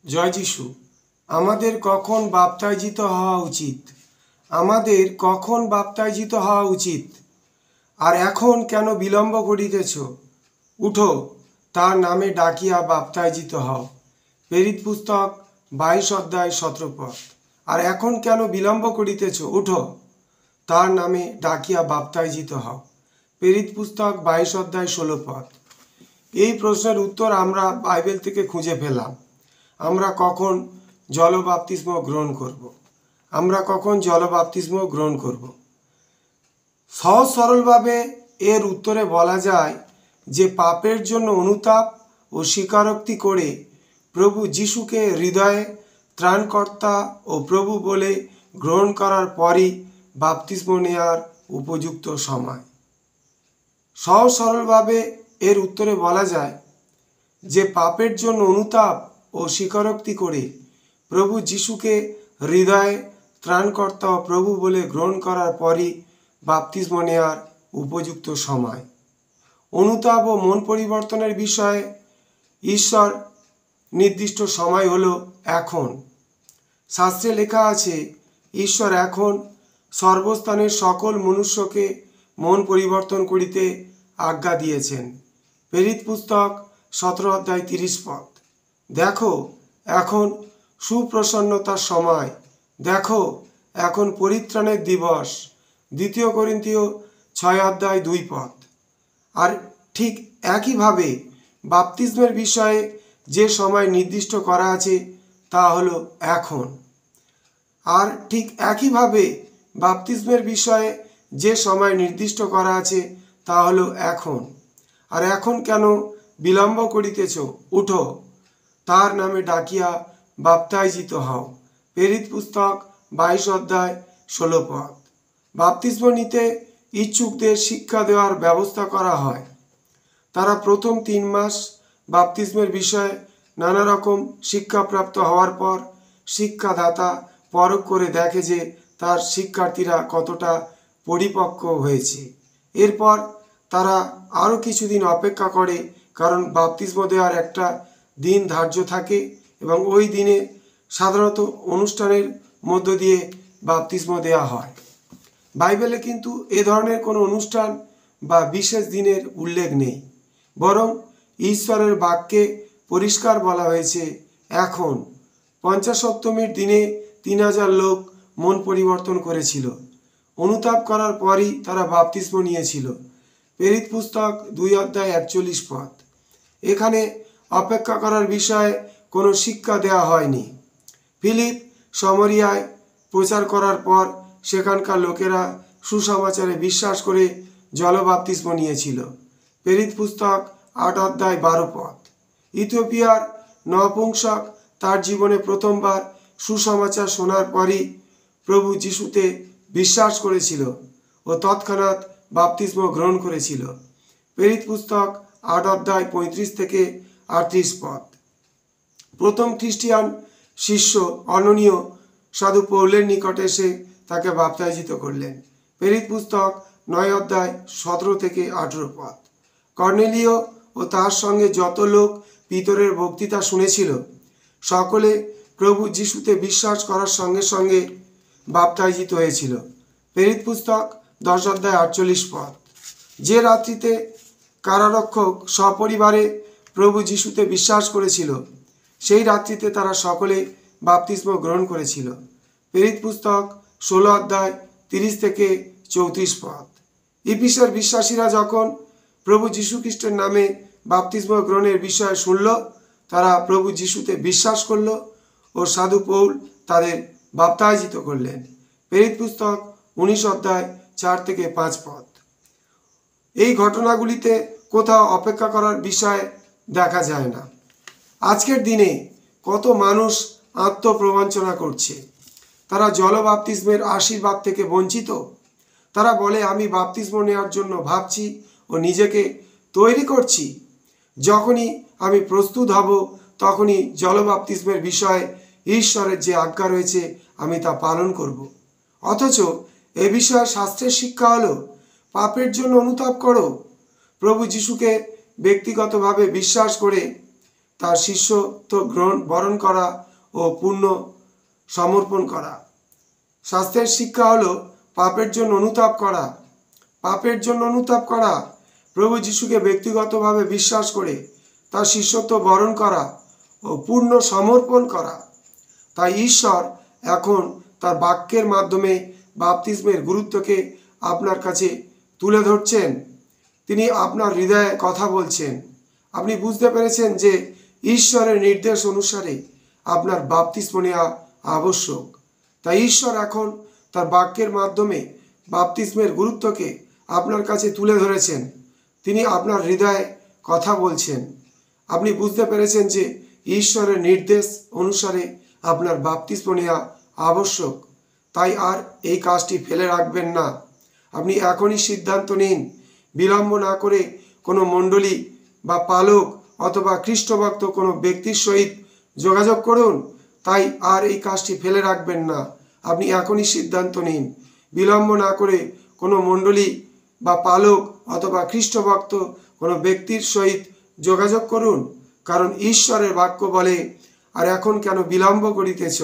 জয় যিশু। আমাদের কখন বাপ্তাইজিত হওয়া উচিত? আমাদের কখন বাপ্তাইজিত হওয়া উচিত? আর এখন কেন বিলম্ব করিতেছ? উঠো, তার নামে ডাকিয়া বাপ্তাইজিত হও। প্রেরিত পুস্তক 22 অধ্যায় 17 পদ। আর এখন কেন বিলম্ব করিতেছ? উঠো, তার নামে ডাকিয়া বাপ্তাইজিত হও। প্রেরিত পুস্তক 22 অধ্যায় 16 পদ। এই প্রশ্নের উত্তর আমরা বাইবেল থেকে খুঁজে পেলাম। আমরা কখন জলবাপ্তিস্ম গ্রহণ করব? আমরা কখন জলবাপ্তিস্ম গ্রহণ করব? সহজ সরলভাবে এর উত্তরে বলা যায় যে পাপের জন্য অনুতাপ ও স্বীকারোক্তি করে প্রভু যিশুকে হৃদয়ে ত্রাণকর্তা ও প্রভু বলে গ্রহণ করার পরই বাপ্তিস্ম নেওয়ার উপযুক্ত সময়। সহজ সরলভাবে এর উত্তরে বলা যায় যে পাপের জন্য অনুতাপ ও স্বীকারোক্তি করে প্রভু যিশুকে হৃদয়ে ত্রাণকর্তা ও প্রভু বলে গ্রহণ করার পরই বাপ্তিস্ম নেওয়ার উপযুক্ত সময়। অনুতাপ ও মন পরিবর্তনের বিষয়ে ঈশ্বর নির্দিষ্ট সময় হলো এখন। শাস্ত্রে লেখা আছে, ঈশ্বর এখন সর্বস্থানের সকল মনুষ্যকে মন পরিবর্তন করিতে আজ্ঞা দিয়েছেন। প্রেরিত পুস্তক 17 অধ্যায় 30 পদ। দেখো, এখন সুপ্রসন্নতার সময়। দেখো, এখন পরিত্রাণের দিবস। 2 করিন্থীয় 6 অধ্যায় 2 পদ। আর ঠিক একইভাবে বাপ্তিস্মের বিষয়ে যে সময় নির্দিষ্ট করা আছে তা হলো এখন। আর ঠিক একইভাবে বাপ্তিস্মের বিষয়ে যে সময় নির্দিষ্ট করা আছে তা হলো এখন। আর এখন কেন বিলম্ব করিতেছ? উঠো, তার নামে ডাকিয়া বাপ্তাইজিত হও। প্রেরিত পুস্তক 22 অধ্যায় 16 পদ। বাপ্তিস্ম নিতে ইচ্ছুকদের শিক্ষা দেওয়ার ব্যবস্থা করা হয়। তারা প্রথম 3 মাস বাপ্তিস্মের বিষয়ে নানা রকম শিক্ষাপ্রাপ্ত হওয়ার পর শিক্ষাদাতা পরখ করে দেখে যে তার শিক্ষার্থীরা কতটা পরিপক্ক হয়েছে। এরপর তারা আরও কিছুদিন অপেক্ষা করে, কারণ বাপ্তিস্ম দেওয়ার একটা দিন ধার্য থাকে এবং ওই দিনে সাধারণত অনুষ্ঠানের মধ্য দিয়ে বাপ্তিস্ম দেওয়া হয়। বাইবেলে কিন্তু এ ধরনের কোনো অনুষ্ঠান বা বিশেষ দিনের উল্লেখ নেই, বরং ঈশ্বরের বাক্যে পরিষ্কার বলা হয়েছে এখন। পঞ্চাশোত্তমের দিনে 3000 লোক মন পরিবর্তন করেছিল। অনুতাপ করার পরই তারা বাপ্তিস্ম নিয়েছিল। প্রেরিত পুস্তক 2 অধ্যায় 41 পদ। এখানে অপেক্ষা করার বিষয়ে কোনো শিক্ষা দেওয়া হয়নি। ফিলিপ সমরিয়ায় প্রচার করার পর সেখানকার লোকেরা সুসমাচারে বিশ্বাস করে জলবাপ্তিস্ম নিয়েছিল। প্রেরিত পুস্তক 8 অধ্যায় 12 পদ। ইথিওপিয়ার নপুংসক তার জীবনে প্রথমবার সুসমাচার শোনার পরই প্রভু যিশুতে বিশ্বাস করেছিল ও তৎক্ষণাৎ বাপ্তিস্ম গ্রহণ করেছিল। প্রেরিত পুস্তক 8 অধ্যায় 35 থেকে 38 পদ। প্রথম খ্রিস্টিয়ান শিষ্য অননীয় সাধু পৌলের নিকটে এসে তাকে বাপ্তাইজিত করলেন। প্রেরিত পুস্তক 9 অধ্যায় 17 থেকে 18 পদ। কর্নেলীয় ও তার সঙ্গে যত লোক পিতরের বক্তৃতা শুনেছিল সকলে প্রভু যিশুতে বিশ্বাস করার সঙ্গে সঙ্গে বাপ্তাইজিত হয়েছিল। প্রেরিত পুস্তক 10 অধ্যায় 48 পদ। যে রাত্রিতে কারারক্ষক সপরিবারে প্রভু যিশুতে বিশ্বাস করেছিল সেই রাত্রিতে তারা সকলে বাপ্তিস্ম গ্রহণ করেছিল। প্রেরিত পুস্তক 16 অধ্যায় 30 থেকে 34 পদ। ইফিসের বিশ্বাসীরা যখন প্রভু যীশু খ্রিস্টের নামে বাপ্তিস্ম গ্রহণের বিষয়ে শুনল, তারা প্রভু যিশুতে বিশ্বাস করল ও সাধু পৌল তাদের বাপ্তাইজিত করলেন। প্রেরিত পুস্তক 19 অধ্যায় 4 থেকে 5 পদ। এই ঘটনাগুলিতে কোথাও অপেক্ষা করার বিষয় দেখা যায় না। আজকের দিনে কত মানুষ আত্মপ্রবঞ্চনা করছে। তারা জলবাপ্তিস্মের আশীর্বাদ থেকে বঞ্চিত। তারা বলে, আমি বাপ্তিস্ম নেওয়ার জন্য ভাবছি ও নিজেকে তৈরি করছি। যখনই আমি প্রস্তুত হব তখনই জলবাপ্তিস্মের বিষয়ে ঈশ্বরের যে আজ্ঞা রয়েছে আমি তা পালন করব। অথচ এ বিষয়ে শাস্ত্রের শিক্ষা হলো পাপের জন্য অনুতাপ করো, প্রভু যিশুকে ব্যক্তিগতভাবে বিশ্বাস করে তার শিষ্যত্ব বরণ করা ও পূর্ণ সমর্পণ করা। শাস্ত্রের শিক্ষা হলো পাপের জন্য অনুতাপ করা। পাপের জন্য অনুতাপ করা, প্রভু যিশুকে ব্যক্তিগতভাবে বিশ্বাস করে তার শিষ্যত্ব বরণ করা ও পূর্ণ সমর্পণ করা। তাই ঈশ্বর এখন তার বাক্যের মাধ্যমে বাপ্তিস্মের গুরুত্বকে আপনার কাছে তুলে ধরছেন। তিনি আপনার হৃদয়ে কথা বলছেন। আপনি বুঝতে পেরেছেন যে ঈশ্বরের নির্দেশ অনুসারে আপনার বাপ্তিস্ম নেওয়া আবশ্যক। তাই ঈশ্বর এখন তার বাক্যের মাধ্যমে বাপ্তিস্মের গুরুত্বকে আপনার কাছে তুলে ধরেছেন। তিনি আপনার হৃদয়ে কথা বলছেন। আপনি বুঝতে পেরেছেন যে ঈশ্বরের নির্দেশ অনুসারে আপনার বাপ্তিস্ম নেওয়া আবশ্যক। তাই আর এই কাজটি ফেলে রাখবেন না। আপনি এখনই সিদ্ধান্ত নিন। বিলম্ব না করে কোনো মণ্ডলী বা পালক অথবা খ্রিস্টভক্ত কোনো ব্যক্তির সহিত যোগাযোগ করুন। তাই আর এই কাজটি ফেলে রাখবেন না। আপনি এখনই সিদ্ধান্ত নিন। বিলম্ব না করে কোনো মণ্ডলী বা পালক অথবা খ্রিস্টভক্ত কোনো ব্যক্তির সহিত যোগাযোগ করুন। কারণ ঈশ্বরের বাক্য বলে, আর এখন কেন বিলম্ব করিতেছ?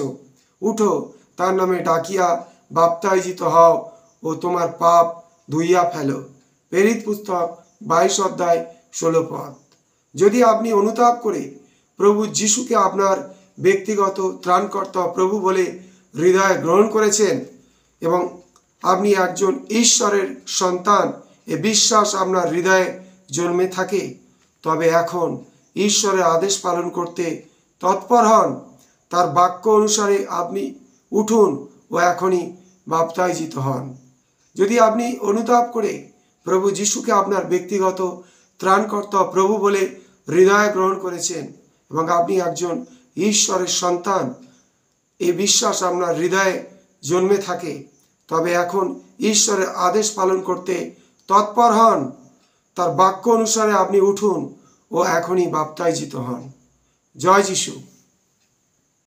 উঠো, তার নামে ডাকিয়া বাপ্তাইজিত হও ও তোমার পাপ ধুইয়া ফেলো। প্রেরিত পুস্তক 22 অধ্যায় 16 পদ। যদি আপনি অনুতাপ করে প্রভু যিশুকে আপনার ব্যক্তিগত ত্রাণকর্তা প্রভু বলে হৃদয়ে গ্রহণ করেছেন এবং আপনি একজন ঈশ্বরের সন্তান, এ বিশ্বাস আপনার হৃদয়ে জন্মে থাকে, তবে এখন ঈশ্বরের আদেশ পালন করতে তৎপর হন। তার বাক্য অনুসারে আপনি উঠুন ও এখনই বাপ্তাইজিত হন। যদি আপনি অনুতাপ করে প্রভু যিশুকে আপনার ব্যক্তিগত ত্রাণকর্তা প্রভু বলে হৃদয়ে গ্রহণ করেছেন এবং আপনি একজন ঈশ্বরের সন্তান, এই বিশ্বাস আপনার হৃদয়ে জন্মে থাকে, তবে এখন ঈশ্বরের আদেশ পালন করতে তৎপর হন। তার বাক্য অনুসারে আপনি উঠুন ও এখনই বাপ্তাইজিত হন। জয় যিশু।